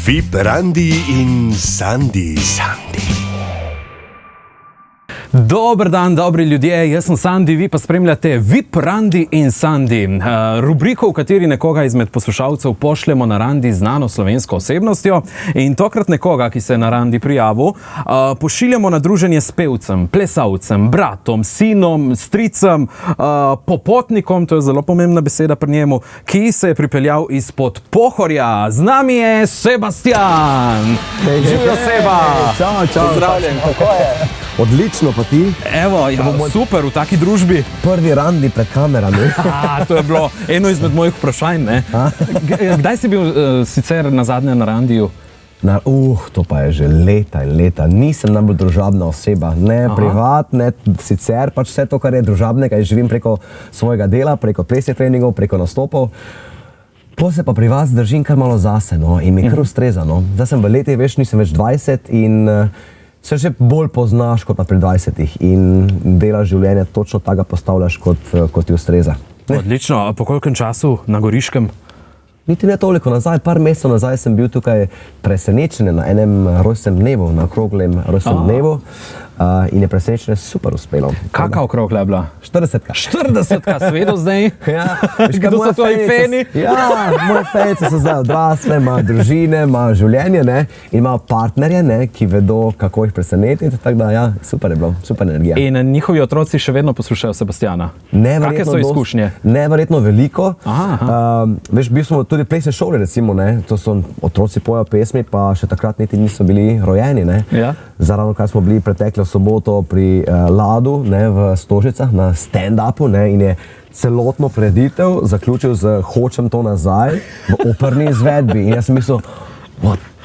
VIP Randi in Sandi. Dober dan, dobri ljudje, jaz sem Sandi, vi pa spremljate VIP Randi in Sandi. Rubriko, v kateri nekoga izmed poslušalcev pošljemo na randi z znano slovensko osebnostjo in tokrat nekoga, ki se je na randi prijavil, pošiljamo na druženje s pevcem, plesalcem, bratom, sinom, stricem, popotnikom, to je zelo pomembna beseda pri njemu, ki se je pripeljal izpod Pohorja. Z nami je Sebastian. Živijo Seba. Čau. Pozdravljen. Kako je? Odlično, pa ti? Evo, super v taki družbi. Prvi randi pred kamerami. To je bilo eno izmed mojih vprašanj, ne? Kdaj si bil sicer nazadnje na randiju? To pa je že leta in leta. Nisem najbolj družabna oseba. Ne privat, ne sicer, pač vse to, kar je družabnega, živim preko svojega dela, preko plesnih treningov, preko nastopov. Po se pa pri vas držim kar malo zase, no, in mi kar ustreza, no. Zdaj sem v letih, nisem več 20 in se že bolj poznaš kot pa pri 20-ih in delaš življenje točno tako postavljaš, kot ti ustreza. Odlično, a po kolikem času na Goriškem? Niti ne toliko nazaj, par mesecev nazaj sem bil tukaj presenečen na enem rojstnem dnevu, na okroglem rojstnem dnevu. In je presenečenje super uspelo. Kakva okrogla je bila? 40-ka. 40-ka, svedo zdaj? Ja. Kdo so tvoji fani? Ja, moji fani so zdaj odrasle, imajo družine, imajo življenje, ne, in imajo partnerje, ne, ki vedo, kako jih presenetiti, tako da ja, super je bilo, super energija. In njihovi otroci še vedno poslušajo Sebastiana? Kakve so izkušnje? Neverjetno veliko. Veš, bil smo tudi plesne šole, recimo, ne, to so otroci pojejo pesmi, pa še takrat niti niso bili rojeni, ne. Ja. Zaravno, kar smo bili pretekle soboto pri Ladu, ne, v Stožicah na stand-upu, ne, in je celotno preditev zaključil z Hočem to nazaj v operni izvedbi. In jaz sem mislil,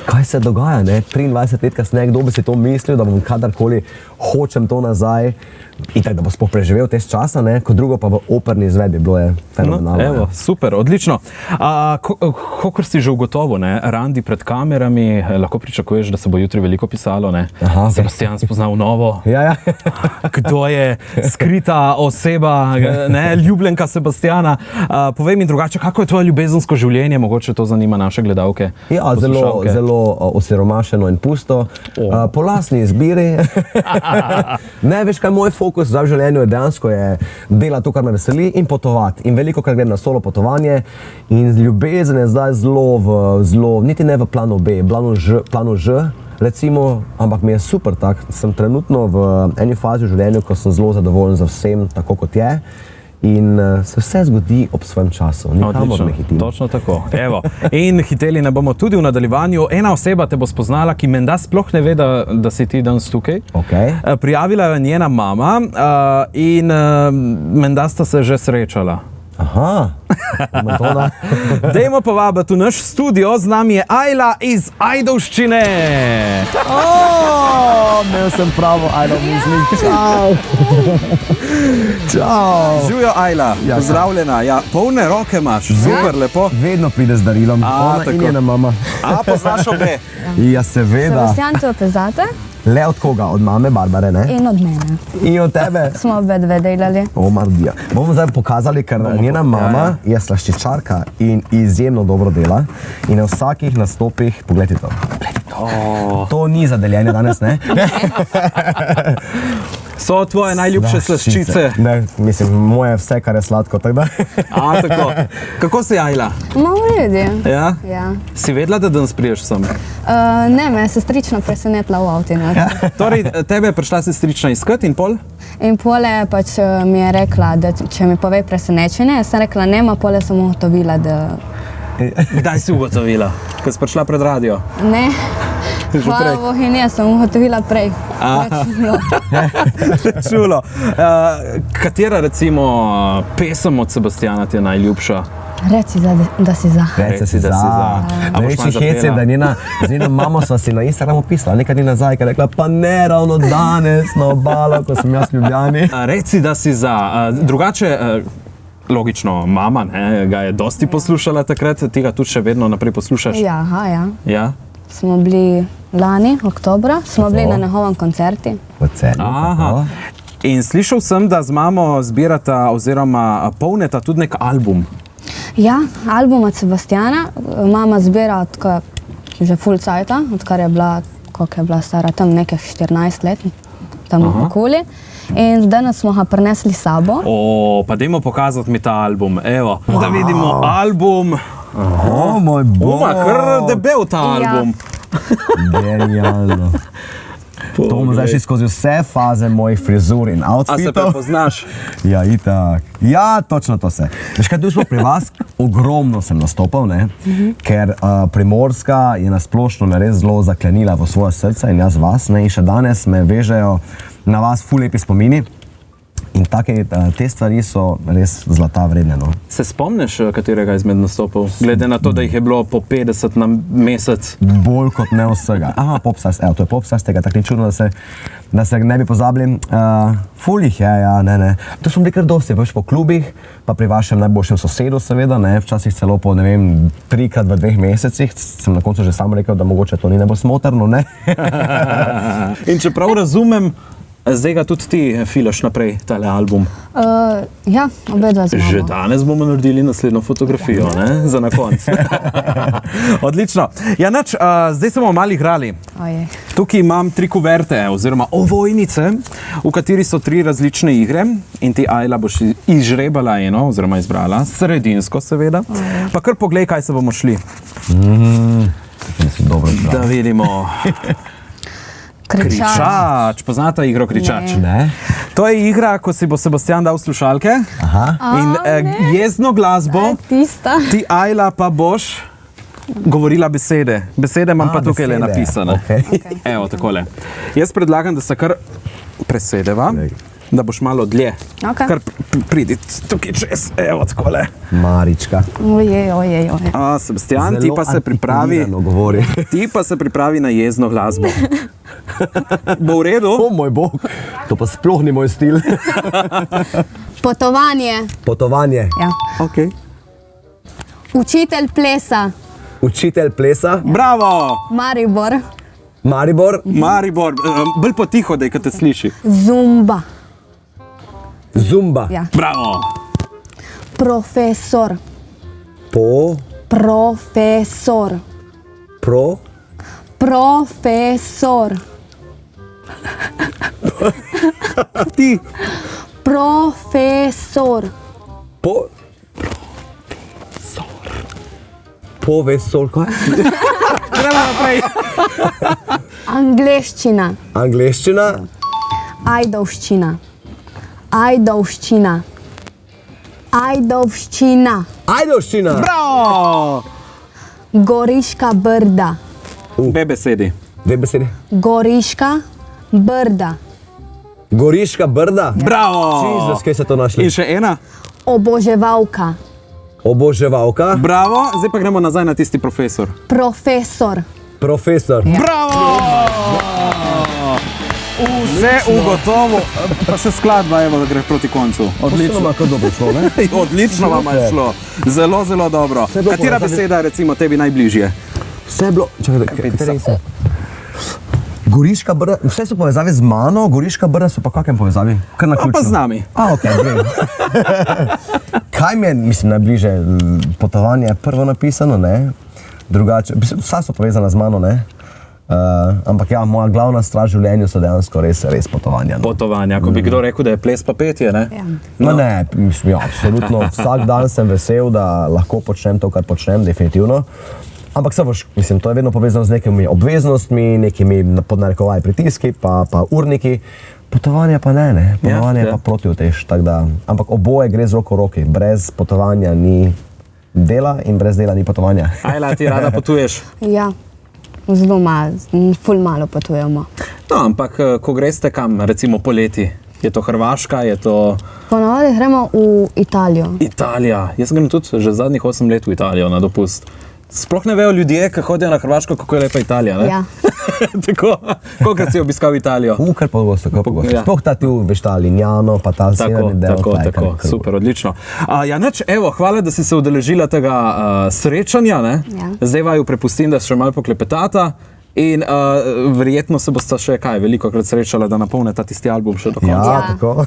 kaj se dogaja, ne? 23 let kasneje, kdo bi si to mislil, da bom kadarkoli Hočem to nazaj in tako, da bo sploh preživel test časa, ne? Kot drugo pa v operni izvedbi, bilo je fenomenalno. No, evo, super, odlično. Kakor si že ugotovil, ne, randi pred kamerami, lahko pričakuješ, da se bo jutri veliko pisalo, ne? Sebastian spoznal novo. Ja. Kdo je skrita oseba, ne, ljubljenka Sebastiana. Povej mi drugače, kako je tvoje ljubezensko življenje, mogoče to zanima naše gledalke? Ja, zelo osiromašeno in pusto, po lastni izbiri. Ne, veš kaj, moj fokus v življenju je dejansko delati to, kar me veseli in potovati. In veliko kar grem na solo potovanje in ljubezen je zdaj zelo, niti ne v planu B, planu Ž, recimo, ampak mi je super tak. Sem trenutno v eni fazi v življenju, ko sem zelo zadovoljen za vsem, tako kot je. In se vse zgodi ob svojem času, nikamor ne hitim. Točno tako. Evo. In hiteli ne bomo tudi v nadaljevanju. Ena oseba te bo spoznala, ki menda sploh ne ve, da si ti danes tukaj. Okay. Prijavila je njena mama in menda sta se že srečala. Aha, Dajmo povabiti v naš studio, z nami je Ajla iz Ajdovščine. Imel sem pravo Ajlo v mislih. Čau. Živijo Ajla, pozdravljena. Ja, polne roke imaš, super, lepo. Vedno pride z darilom, ona in njena mama. Poznaš obe? Ja, seveda. Sebastian, to poznate? Le od koga? Od mame Barbare, ne? In od mene. In od tebe? Smo obe dve delali. Mardija. Bomo zdaj pokazali, ker njena mama je slaščičarka in izjemno dobro dela. In na vsakih nastopih, pogledaj to. To ni za deljenje danes, ne? So tvoje najljubše slaščice? Ne, mislim, moje vse, kar je sladko, tako da. Tako. Kako si, Ajla? Malo vredi. Ja? Ja. Si vedela, da danes priješ sem? Ne, me je sestrična presenetila v avtinu. Torej, tebe je prišla sestrična iskat in pol? In pole pač mi je rekla, da če mi pove presenečenje, jaz sem rekla nema, pole sem ugotovila, da... Kdaj si ugotovila? Ko si prišla pred radio? Ne. Hvala Bogu, in jaz sem ugotovila prej. Čulo. Katera, recimo, pesem od Sebastiana ti je najljubša? Reci, da si za. Reci, da si za. Največji hec je, da z njeno mamo sva si na Instagramu pisala, nekaj dni nazaj, ki je rekla, pa ne ravno danes na obalo, ko sem jaz v Ljubljani. Reci, da si za. Drugače, logično, mama ga je dosti poslušala takrat, ti ga tudi še vedno naprej poslušaš? Ja. Smo bili lani, oktobra, smo bili na njegovem koncerti. V Celju. In slišal sem, da z mamo zbirata oziroma polneta tudi nek album. Ja, album od Sebastiana. Mama zbira že full cajta, odkar je bila, koliko je bila stara, tam nekaj 14 let, tam okoli. In danes smo ga prinesli s sabo. Pa dajmo pokazati mi ta album. Evo, da vidimo album. O moj bog. Kar debel ta album. Genialno. To bomo zdaj šli skozi vse faze mojih frizur in A se outfitov. prepoznaš? Ja, itak. Ja, točno to se. Veš kaj, tu smo pri vas, ogromno sem nastopal, ne? Ker Primorska je nasplošno me res zelo zaklenila v svoje srce in jaz vas, ne? In še danes me vežejo na vas ful lepi spomini. In te stvari so res zlata vredne. No. Se spomniš katerega izmed nastopov? Glede na to, da jih je bilo po 50 na mesec. Bolj kot ne vsega. Aha, Popstars, evo, to je Popstars, tega tako ni čudno, da se ne bi pozabili. Ful jih je, ja, ne. To smo bili kar dosti, veš, po klubih, pa pri vašem najboljšem sosedu seveda, ne, včasih celo po, ne vem, 3krat v 2 mesecih. Sem na koncu že sam rekel, da mogoče to ni najbolj smotrno, ne. In čeprav razumem, zdaj ga tudi ti filaš naprej, tale album. Ja, obedva z mamo. Že danes bomo naredili naslednjo fotografijo, ne? Za na konc. Odlično. Ja, nač, zdaj smo malo igrali. Ojej. Tukaj imam 3 kuverte, oziroma ovojnice, v kateri so 3 različne igre in ti, Ajla, boš izžrebala eno, oziroma izbrala, sredinsko seveda. Pa kar poglej, kaj se bomo šli. Da vidimo. Kričač. Poznate igro Kričač? Ne. To je igra, ko si bo Sebastian dal slušalke in jezno glasbo, Tista. ti, Ajla, pa boš govorila besede. Besede imam pa tukaj le napisane. Okay. Evo, takole. Jaz predlagam, da se kar presedeva, da boš malo dlje. Okay. Kar pridi tukaj čez, evo, takole. Marička. Ojej. Sebastian, ti pa se pripravi. Govori. Ti pa se pripravi na jezno glasbo. Bo v redu? O moj bog, to pa sploh ni moj stil. Potovanje. Potovanje. Ja. Okay. Učitelj plesa. Učitelj plesa. Bravo! Maribor. Maribor. Maribor, bolj potiho, da je, kad te sliši. Zumba. Zumba. Ja. Bravo! Profesor. Profesor. Profesor. Ti. Profesor. Povesol, kaj? Gremo naprej. Angleščina. Angleščina. Ajdovščina. Ajdovščina. Ajdovščina. Ajdovščina. Bravo! Goriška brda. Dve besedi. Dve besedi. Goriška brda. Goriška brda. Bravo! Jezus, kje se to našli? In še ena. Oboževalka. Oboževalka. Bravo! Zdaj pa gremo nazaj na tisti profesor. Profesor. Profesor. Bravo! Vse ugotovo. Pa še skladba, evo, da gre proti koncu. Odlično. Kar dobro šlo, ne? Odlično vam je šlo. Zelo, zelo dobro. Katera beseda je recimo tebi najbližje? Vse je bilo... Čakaj, kateri se? Goriška brda, vse so povezave z mano, Goriška brda so pa v kakem povezavi? Kar naključno. Pa z nami. Okej, vem. Kaj mi je, mislim, najbližje potovanje je prvo napisano, ne? Drugače, vsa so povezana z mano, ne? Ampak ja, moja glavna stvar v življenju so dejansko res potovanja. No. Potovanja, ko bi kdo rekel, da je ples pa petje, ne? Ja. No ne, mislim, ja, absolutno. Vsak dan sem vesel, da lahko počnem to, kar počnem, definitivno. Ampak mislim, to je vedno povezano z nekimi obveznostmi, nekimi podnarekovaj pritiski, pa urniki. Potovanje pa ne. Potovanje pa protiutež. Ampak oboje gre z roko v roki. Brez potovanja ni dela in brez dela ni potovanja. Ajla, ti rada potuješ? Ja, zelo malo, ful malo potujemo. No, ampak ko greste kam, recimo poleti? Je to Hrvaška, je to... Ponavadi gremo v Italijo. Italija. Jaz grem tudi že zadnjih 8 let v Italijo na dopust. Sploh ne vejo ljudje, ki hodijo na Hrvaško, kako je lepa Italija, ne? Ja. Tako, kolikrat si obiskal Italijo? Kar pogosto, kar pogosto. Ja. Sploh ta ti veš ta Linjano, pa ta severni del. Tako, super, odlično. Ja, nič, evo, hvala, da si se udeležila tega srečanja, ne? Ja. Zdaj vaju prepustim, da še malo poklepetata In verjetno se boste še veliko krat srečala, da napolnite tisti album še do konca. Ja, tako.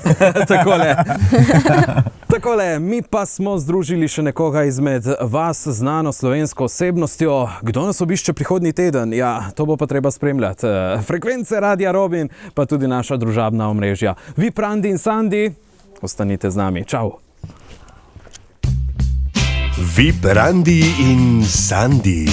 Takole, mi pa smo združili še nekoga izmed vas, znano slovensko osebnostjo. Kdo nas obišče prihodnji teden? Ja, to bo pa treba spremljati. Frekvence Radia Robin, pa tudi naša družabna omrežja. VIP Randi in Sandi, ostanite z nami. Čau! VIP Randi in Sandi.